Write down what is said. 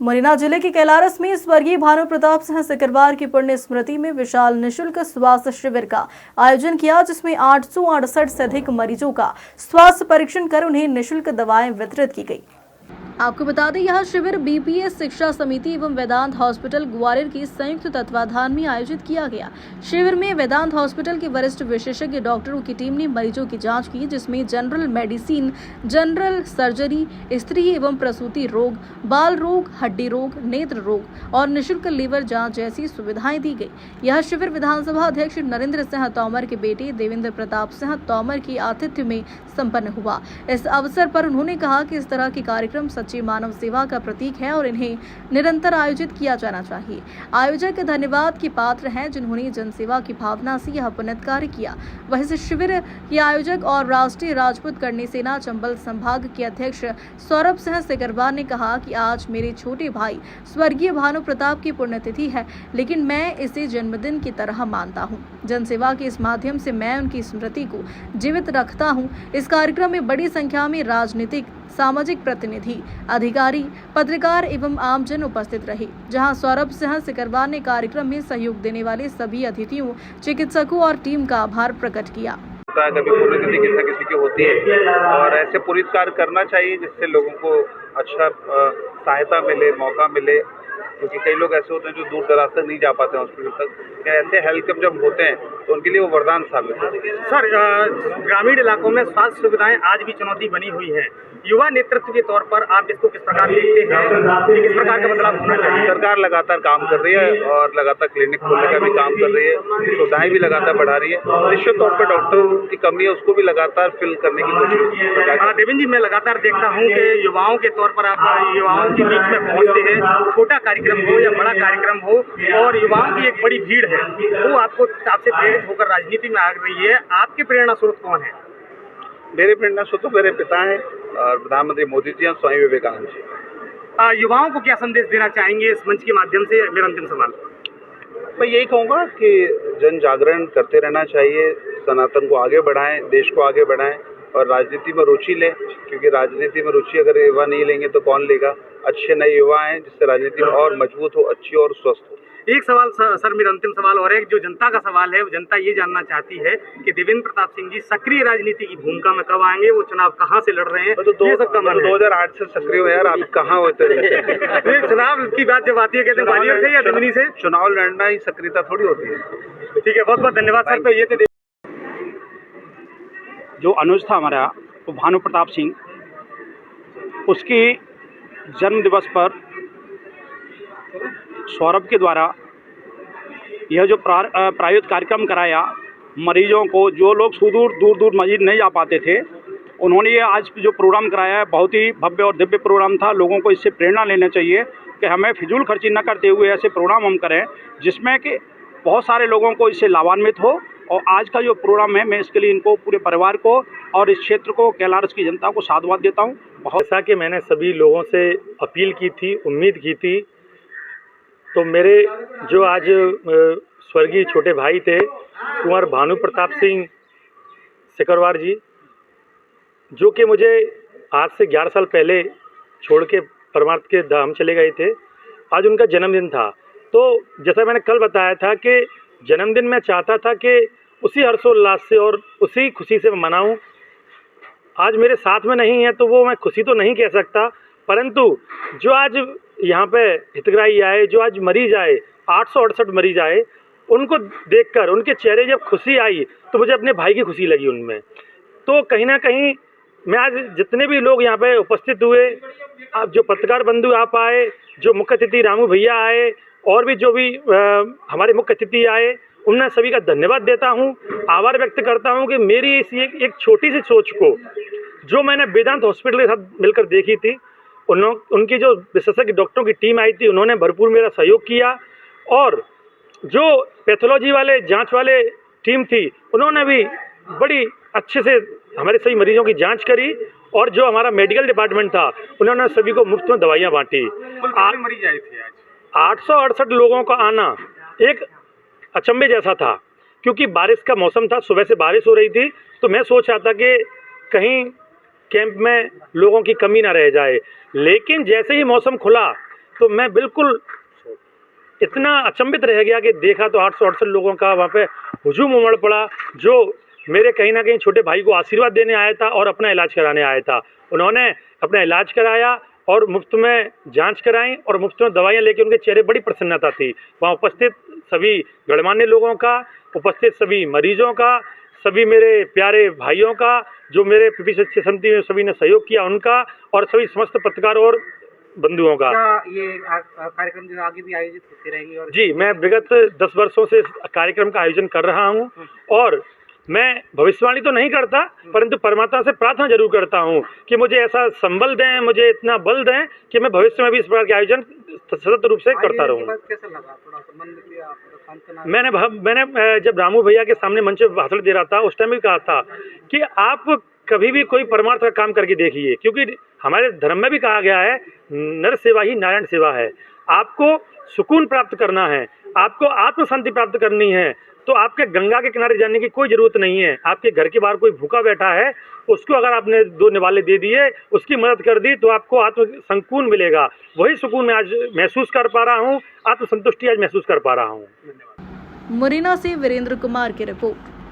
मुरैना जिले के कैलारस में स्वर्गीय भानु प्रताप सिंह सिकरवार की पुण्य स्मृति में विशाल निशुल्क स्वास्थ्य शिविर का आयोजन किया, जिसमें 868 से अधिक मरीजों का स्वास्थ्य परीक्षण कर उन्हें निशुल्क दवाएं वितरित की गई। आपको बता दें, यह शिविर बीपीएस शिक्षा समिति एवं वेदांत हॉस्पिटल ग्वालियर की संयुक्त तत्वाधान में आयोजित किया गया। शिविर में वेदांत हॉस्पिटल के वरिष्ठ विशेषज्ञ डॉक्टरों की टीम ने मरीजों की जांच की, जिसमें जनरल मेडिसिन, जनरल सर्जरी, स्त्री एवं प्रसूति रोग, बाल रोग, हड्डी रोग, नेत्र रोग और निःशुल्क लीवर जाँच जैसी सुविधाएं दी गई। यह शिविर विधानसभा अध्यक्ष नरेंद्र सिंह तोमर के बेटे देवेंद्र प्रताप सिंह तोमर की आतिथ्य में संपन्न हुआ। इस अवसर पर उन्होंने कहा कि इस तरह के कार्यक्रम सच्ची मानव सेवा का प्रतीक है और इन्हें निरंतर आयोजित किया जाना चाहिए। आयोजक धन्यवाद के पात्र हैं, जिन्होंने जनसेवा की भावना से यह पुण्य कार्य किया। वहीं इस शिविर के आयोजक और राष्ट्रीय राजपूत करणी सेना चंबल संभाग के अध्यक्ष सौरभ सिंह सिकरवार ने कहा कि आज मेरे छोटे भाई स्वर्गीय भानु प्रताप की पुण्यतिथि है, लेकिन मैं इसे जन्मदिन की तरह मानता हूँ। जनसेवा के इस माध्यम से मैं उनकी स्मृति को जीवित रखता हूँ। इस कार्यक्रम में बड़ी संख्या में राजनीतिक, सामाजिक प्रतिनिधि, अधिकारी, पत्रकार एवं आमजन उपस्थित रहे। जहां सौरभ सिंह सिकरवार ने कार्यक्रम में सहयोग देने वाले सभी अतिथियों, चिकित्सकों और टीम का आभार प्रकट किया। कभी पुण्यतिथि किसी की होती है और ऐसे पुनीत कार्य करना चाहिए, जिससे लोगों को अच्छा सहायता मिले, मौका मिले, क्योंकि कई लोग ऐसे होते हैं जो दूर दराज तक नहीं जा पाते हैं हॉस्पिटल तक। ऐसे हेल्थ कैंप जब होते हैं तो उनके लिए वो वरदान साबित होते हैं। सर, ग्रामीण इलाकों में स्वास्थ्य सुविधाएं आज भी चुनौती बनी हुई है। युवा नेतृत्व के तौर पर आप इसको किस प्रकार देखते हैं? किस प्रकार का बदलाव होना चाहिए? सरकार लगातार काम कर रही है और लगातार क्लिनिक खोलने का भी काम कर रही है, सुविधाएं भी लगातार बढ़ा रही है। निश्चित तौर पर डॉक्टरों की कमी है, उसको भी लगातार फिल करने की कोशिश। देवेंद्र जी, मैं लगातार देखता हूँ कि युवाओं के तौर पर आप युवाओं के बीच में पहुँचते हैं, छोटा कार्यक्रम हो या बड़ा कार्यक्रम हो, और युवाओं की एक बड़ी भीड़ है, वो आपसे प्रेरित होकर राजनीति में आ रही है। आपके प्रेरणा स्रोत कौन है? मेरे प्रेरणा स्रोत तो मेरे पिता हैं और प्रधानमंत्री मोदी जी और स्वामी विवेकानंद जी। युवाओं को क्या संदेश देना चाहेंगे इस मंच के माध्यम से? मेरा अंतिम सवाल। मैं यही कहूँगा कि जन जागरण करते रहना चाहिए, सनातन को आगे बढ़ाएं, देश को आगे बढ़ाएं और राजनीति में रुचि लें, क्योंकि राजनीति में रुचि अगर युवा नहीं लेंगे तो कौन लेगा। अच्छे नए युवा हैं, जिससे राजनीति और मजबूत हो, अच्छी और स्वस्थ हो। एक सवाल सर, मेरा अंतिम सवाल और है, जो जनता का सवाल है, वो जनता ये जानना चाहती है कि देवेंद्र प्रताप सिंह जी सक्रिय राजनीति की भूमिका में कब आएंगे, वो चुनाव कहाँ से लड़ रहे हैं? तो 2008 से सक्रिय हो यार, आप कहाँ होते हैं? चुनाव की बात जब आती है, कहते हैं ग्वालियर से या दिल्ली से? चुनाव लड़ना ही सक्रियता थोड़ी होती है। ठीक है, बहुत बहुत धन्यवाद सर। तो ये थे जो अनुज था हमारा, वो भानु प्रताप सिंह, उसकी जन्म दिवस पर सौरभ के द्वारा यह जो प्रायोजित कार्यक्रम कराया, मरीजों को, जो लोग दूर दूर मरीज नहीं जा पाते थे, उन्होंने ये आज जो प्रोग्राम कराया है, बहुत ही भव्य और दिव्य प्रोग्राम था। लोगों को इससे प्रेरणा लेना चाहिए कि हमें फिजूल खर्ची न करते हुए ऐसे प्रोग्राम हम करें जिसमें कि बहुत सारे लोगों को इससे लाभान्वित हो। और आज का जो प्रोग्राम है, मैं इसके लिए इनको, पूरे परिवार को और इस क्षेत्र को, कैलारस की जनता को साधुवाद देता हूँ। जैसा कि मैंने सभी लोगों से अपील की थी, उम्मीद की थी, तो मेरे जो आज स्वर्गीय छोटे भाई थे कुंवर भानु प्रताप सिंह सिकरवार जी, जो कि मुझे आज से 11 साल पहले छोड़ के परमार्थ के धाम चले गए थे, आज उनका जन्मदिन था। तो जैसा मैंने कल बताया था कि जन्मदिन मैं चाहता था कि उसी हर्षोल्लास से और उसी खुशी से मनाऊं। आज मेरे साथ में नहीं है तो वो मैं खुशी तो नहीं कह सकता, परंतु जो आज यहाँ पे हितग्राही आए, जो आज मरीज आए, 868 मरीज आए, उनको देखकर उनके चेहरे जब खुशी आई तो मुझे अपने भाई की खुशी लगी उनमें। तो कहीं ना कहीं मैं आज जितने भी लोग यहाँ पे उपस्थित हुए, आप जो पत्रकार बंधु आप आए, जो मुख्य अतिथि रामू भैया आए, और भी जो भी हमारे मुख्य अतिथि आए, उन्हें सभी का धन्यवाद देता हूँ, आभार व्यक्त करता हूँ कि मेरी इसी एक छोटी सी सोच को, जो मैंने वेदांत हॉस्पिटल के साथ मिलकर देखी थी, उनकी जो विशेषज्ञ डॉक्टरों की टीम आई थी, उन्होंने भरपूर मेरा सहयोग किया, और जो पैथोलॉजी वाले, जांच वाले टीम थी, उन्होंने भी बड़ी अच्छे से हमारे सभी मरीजों की जांच करी, और जो हमारा मेडिकल डिपार्टमेंट था, उन्होंने सभी को मुफ्त में दवाइयाँ बांटी। मरीज आए थे आज? 868 लोगों का आना एक अचंभे जैसा था, क्योंकि बारिश का मौसम था, सुबह से बारिश हो रही थी, तो मैं सोच रहा था कि कहीं कैंप में लोगों की कमी ना रह जाए। लेकिन जैसे ही मौसम खुला, तो मैं बिल्कुल इतना अचंभित रह गया कि देखा तो 868 लोगों का वहाँ पे हुजूम उमड़ पड़ा, जो मेरे कहीं ना कहीं छोटे भाई को आशीर्वाद देने आया था और अपना इलाज कराने आया था। उन्होंने अपना इलाज कराया और मुफ्त में जांच कराई और मुफ्त में दवाइयाँ लेके उनके चेहरे बड़ी प्रसन्नता थी। वहाँ उपस्थित सभी गणमान्य लोगों का, उपस्थित सभी मरीजों का, सभी मेरे प्यारे भाइयों का, जो मेरे पीपी स्वच्छता समिति में सभी ने सहयोग किया उनका, और सभी समस्त पत्रकारों और बंधुओं का। क्या ये कार्यक्रम जो आगे भी आयोजित होते रहेंगे? और जी, मैं विगत 10 वर्षों से इस कार्यक्रम का आयोजन कर रहा हूँ और मैं भविष्यवाणी तो नहीं करता, परंतु परमात्मा से प्रार्थना जरूर करता हूँ कि मुझे ऐसा संबल दें, मुझे इतना बल दें कि मैं भविष्य में भी इस प्रकार के आयोजन सतत रूप से करता रहूँ। कैसा लगा? थोड़ा सा मन में सांत्वना। मैंने जब रामू भैया के सामने मंच पर भाषण दे रहा था उस टाइम भी कहा था कि आप कभी भी कोई परमार्थ का काम करके देखिए, क्योंकि हमारे धर्म में भी कहा गया है नर सेवा ही नारायण सेवा है। आपको सुकून प्राप्त करना है, आपको आत्म शांति प्राप्त करनी है, तो आपके गंगा के किनारे जाने की कोई ज़रूरत नहीं है। आपके घर के बाहर कोई भूखा बैठा है, उसको अगर आपने 2 निवाले दे दिए, उसकी मदद कर दी, तो आपको आत्म सुकून मिलेगा। वही सुकून मैं आज महसूस कर पा रहा हूँ, आत्म संतुष्टि आज महसूस कर पा रहा हूँ। मुरैना से वीरेंद्र कुमार की रिपोर्ट।